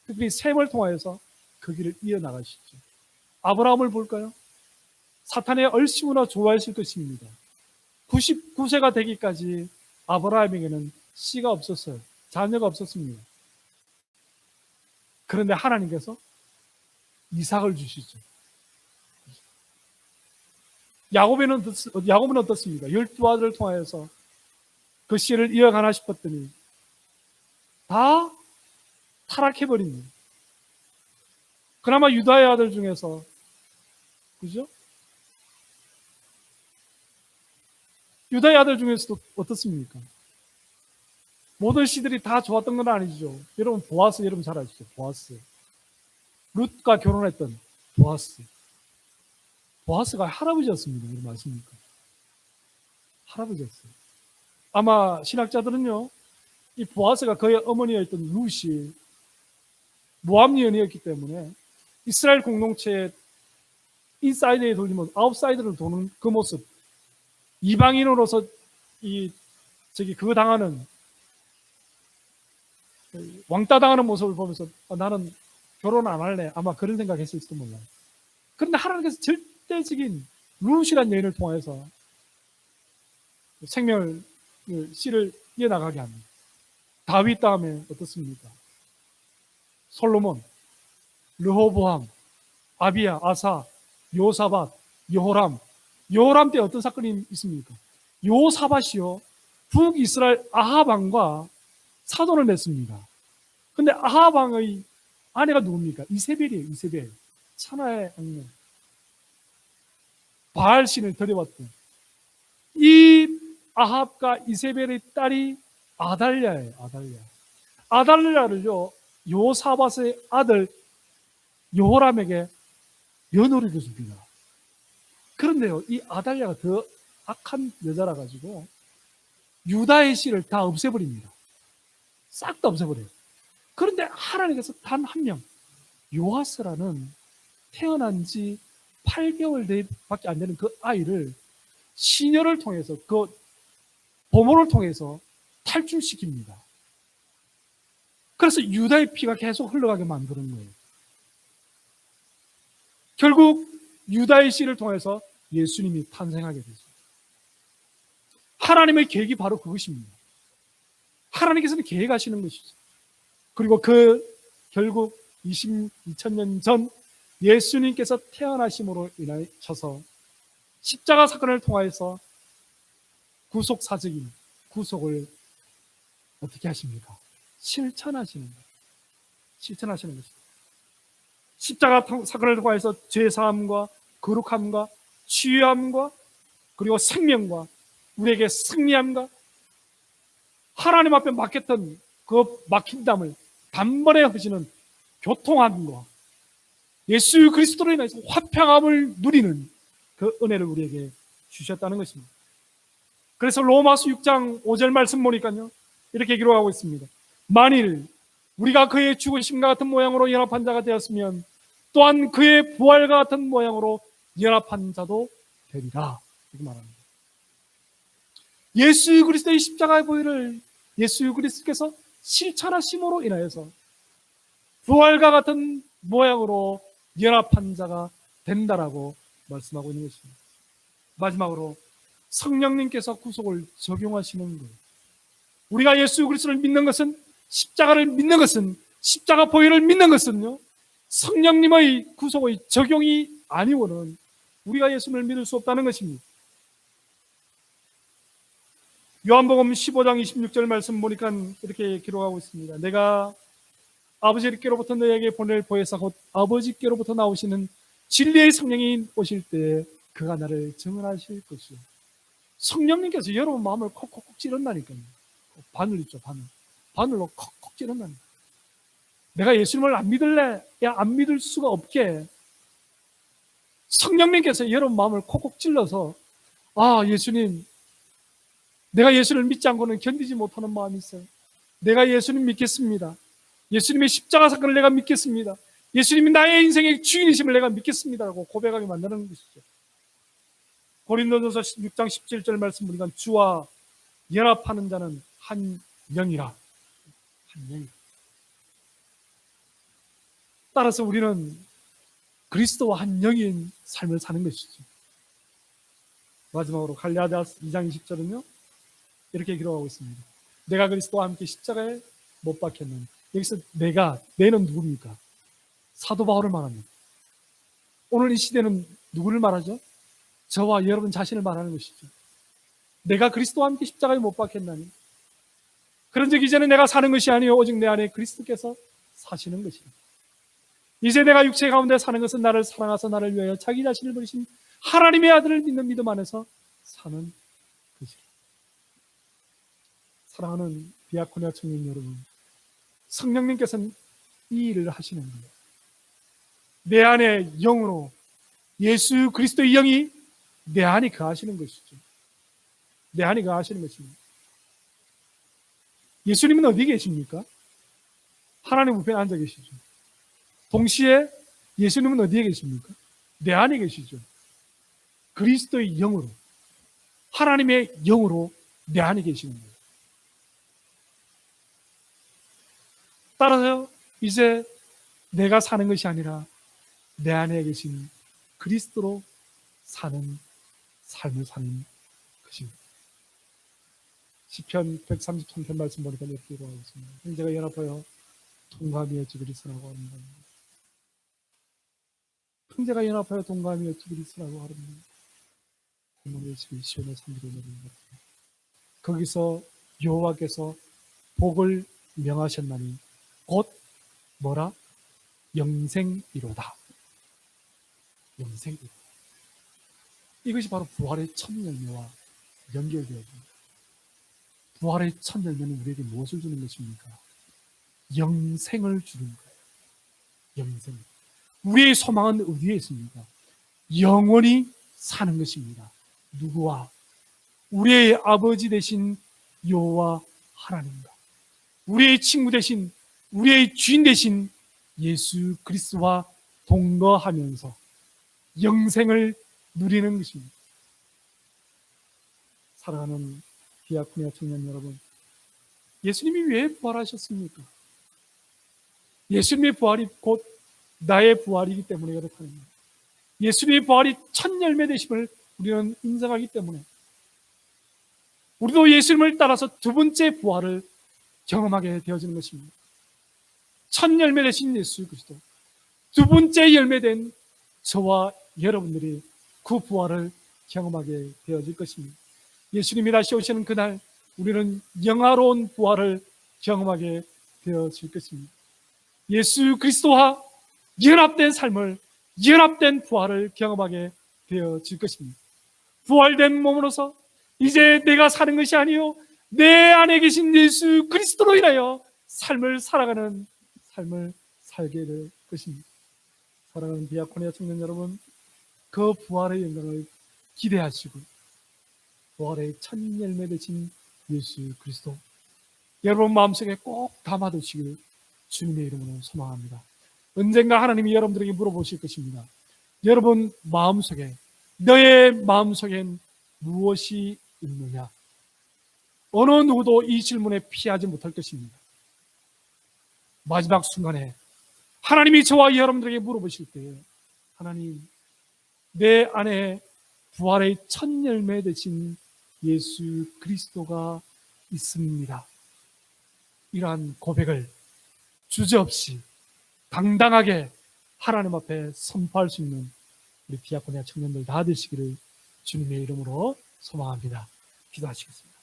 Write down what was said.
특별히 셈을 통하여서 그 길을 이어나가시죠. 아브라함을 볼까요? 사탄의 얼씨구나 좋아했을 것입니다. 99세가 되기까지 아브라함에게는 씨가 없었어요. 자녀가 없었습니다. 그런데 하나님께서 이삭을 주시죠. 야곱은 어떻습니까? 12아들을 통하여서 그 씨를 이어가나 싶었더니 다 타락해버립니다. 그나마 유다의 아들 중에서, 그죠? 유다의 아들 중에서도 어떻습니까? 모든 씨들이 다 좋았던 건 아니죠. 여러분, 보아스 여러분 잘 아시죠? 보아스. 룻과 결혼했던 보아스. 보아스가 할아버지였습니다. 여러분 아십니까? 할아버지였어요. 아마 신학자들은요, 이 보아스가 그의 어머니였던 룻이 모압 여인이었기 때문에 이스라엘 공동체의 인사이드에 돌리면 아웃사이드를 도는 그 모습, 이방인으로서 그거 당하는, 왕따 당하는 모습을 보면서 나는 결혼 안 할래. 아마 그런 생각했을지도 몰라요. 그런데 하나님께서 절대적인 룻이라는 여인을 통해서 생명을, 씨를 이어나가게 합니다. 다윗 다음에 어떻습니까? 솔로몬, 르호보암, 아비야, 아사, 요사밧, 여호람. 여호람 때 어떤 사건이 있습니까? 요사밧이요, 북이스라엘 아합 왕과 사돈을 맺습니다. 근데 아합 왕의 아내가 누굽니까? 이세벨이에요. 이세벨. 천하의 악녀. 바알 신을 들여왔던 이 아합과 이세벨의 딸이 아달랴예요. 아달랴. 아달랴를요, 요사밧의 아들 여호람에게 며느리로 줍니다. 그런데요, 이 아달랴가 더 악한 여자라 가지고 유다의 씨를 다 없애버립니다. 싹 다 없애버려요. 그런데 하나님께서 단 한 명, 요아스라는 태어난 지 8개월 밖에 안 되는 그 아이를 시녀를 통해서, 그 보모를 통해서 탈출시킵니다. 그래서 유다의 피가 계속 흘러가게 만드는 거예요. 결국 유다의 씨를 통해서 예수님이 탄생하게 되죠. 하나님의 계획이 바로 그것입니다. 하나님께서는 계획하시는 것이죠. 그리고 결국 2000년 전 예수님께서 태어나심으로 인하여서 십자가 사건을 통하여서 구속사적인 구속을 어떻게 하십니까? 실천하시는 거예요. 실천하시는 것입니다. 십자가 사건을 통해서 죄사함과 거룩함과 치유함과 그리고 생명과 우리에게 승리함과 하나님 앞에 막혔던 그 막힌 담을 단번에 허시는 교통함과 예수 그리스도로 인해서 화평함을 누리는 그 은혜를 우리에게 주셨다는 것입니다. 그래서 로마서 6장 5절 말씀 보니까요, 이렇게 기록하고 있습니다. 만일 우리가 그의 죽으심과 같은 모양으로 연합한 자가 되었으면 또한 그의 부활과 같은 모양으로 연합한 자도 되리라. 이렇게 말합니다. 예수 그리스도의 십자가의 보혈을 예수 그리스도께서 실천하심으로 인하여서 부활과 같은 모양으로 연합한 자가 된다라고 말씀하고 있는 것입니다. 마지막으로 성령님께서 구속을 적용하시는 거예요. 우리가 예수 그리스도를 믿는 것은, 십자가를 믿는 것은, 십자가 보혈을 믿는 것은요, 성령님의 구속의 적용이 아니고는 우리가 예수를 믿을 수 없다는 것입니다. 요한복음 15장 26절 말씀 보니까 이렇게 기록하고 있습니다. 내가 아버지께로부터 너에게 보낼 보혜사 곧 아버지께로부터 나오시는 진리의 성령이 오실 때 그가 나를 증언하실 것이요. 성령님께서 여러분 마음을 콕콕콕 찌른다니까요. 바늘 있죠, 바늘. 바늘로 콕콕 찌른다니까. 내가 예수님을 안 믿을래? 야, 안 믿을 수가 없게 성령님께서 여러분 마음을 콕콕 찔러서, 아, 예수님, 내가 예수를 믿지 않고는 견디지 못하는 마음이 있어요. 내가 예수님 믿겠습니다. 예수님의 십자가 사건을 내가 믿겠습니다. 예수님이 나의 인생의 주인이심을 내가 믿겠습니다라고 고백하게 만드는 것이죠. 고린도전서 6장 17절 말씀 보니까 주와 연합하는 자는 한 영이라. 한 영이라. 따라서 우리는 그리스도와 한 영인 삶을 사는 것이죠. 마지막으로 갈라디아서 2장 20절은요 이렇게 기록하고 있습니다. 내가 그리스도와 함께 십자가에 못 박혔는, 여기서 내는 누굽니까? 사도 바울을 말합니다. 오늘 이 시대는 누구를 말하죠? 저와 여러분 자신을 말하는 것이죠. 내가 그리스도와 함께 십자가에 못 박혔나니 그런 적 이제는 내가 사는 것이 아니요 오직 내 안에 그리스도께서 사시는 것입니다. 이제 내가 육체 가운데 사는 것은 나를 사랑하사 나를 위하여 자기 자신을 버리신 하나님의 아들을 믿는 믿음 안에서 사는 것입니다. 사랑하는 디아코니아 청년 여러분, 성령님께서는 이 일을 하시는 거예요. 내 안에 영으로 예수 그리스도의 영이 내 안에 거하시는 것이죠. 내 안에 거하시는 것입니다. 예수님은 어디 계십니까? 하나님 우편에 앉아 계시죠. 동시에 예수님은 어디에 계십니까? 내 안에 계시죠. 그리스도의 영으로, 하나님의 영으로 내 안에 계시는 거예요. 따라서 이제 내가 사는 것이 아니라 내 안에 계신 그리스도로 사는 삶을 사는 것입니다. 시편 133편 말씀 보니까 이렇게 기록하고 있습니다. 형제가 연합하여 동감하여 주 그리스도라고 합니다. 형제가 연합하여 동감하여 주 그리스도라고 합니다. 오늘 시온의 산들을 내리는 것 같아요. 거기서 여호와께서 복을 명하셨나니 곧 뭐라? 영생이로다. 영생이로다. 이것이 바로 부활의 첫 열매와 연결되어집니다. 부활의 첫 열매는 우리에게 무엇을 주는 것입니까? 영생을 주는 거예요. 영생. 우리의 소망은 어디에 있습니까? 영원히 사는 것입니다. 누구와? 우리의 아버지 되신 여호와 하나님과 우리의 친구 되신, 우리의 주인 되신 예수 그리스도와 동거하면서 영생을 누리는 것입니다. 사랑하는 디아코니아 청년 여러분, 예수님이 왜 부활하셨습니까? 예수님의 부활이 곧 나의 부활이기 때문에 그렇다는 거예요. 예수님의 부활이 첫 열매 되심을 우리는 인정하기 때문에 우리도 예수님을 따라서 두 번째 부활을 경험하게 되어지는 것입니다. 첫 열매 되신 예수 그리스도, 두 번째 열매된 저와 여러분들이 그 부활을 경험하게 되어질 것입니다. 예수님이 다시 오시는 그날 우리는 영화로운 부활을 경험하게 되어질 것입니다. 예수 그리스도와 연합된 삶을, 연합된 부활을 경험하게 되어질 것입니다. 부활된 몸으로서 이제 내가 사는 것이 아니요 내 안에 계신 예수 그리스도로 인하여 삶을 살아가는 삶을 살게 될 것입니다. 사랑하는 디아코니아 청년 여러분, 그 부활의 영광을 기대하시고 부활의 첫 열매 되신 예수 그리스도 여러분 마음속에 꼭 담아두시길 주님의 이름으로 소망합니다. 언젠가 하나님이 여러분들에게 물어보실 것입니다. 여러분 마음속에, 너의 마음속엔 무엇이 있느냐? 어느 누구도 이 질문에 피하지 못할 것입니다. 마지막 순간에 하나님이 저와 여러분들에게 물어보실 때, 하나님, 내 안에 부활의 첫 열매 되신 예수 그리스도가 있습니다. 이러한 고백을 주저없이 당당하게 하나님 앞에 선포할 수 있는 우리 디아코니아 청년들 다 되시기를 주님의 이름으로 소망합니다. 기도하시겠습니다.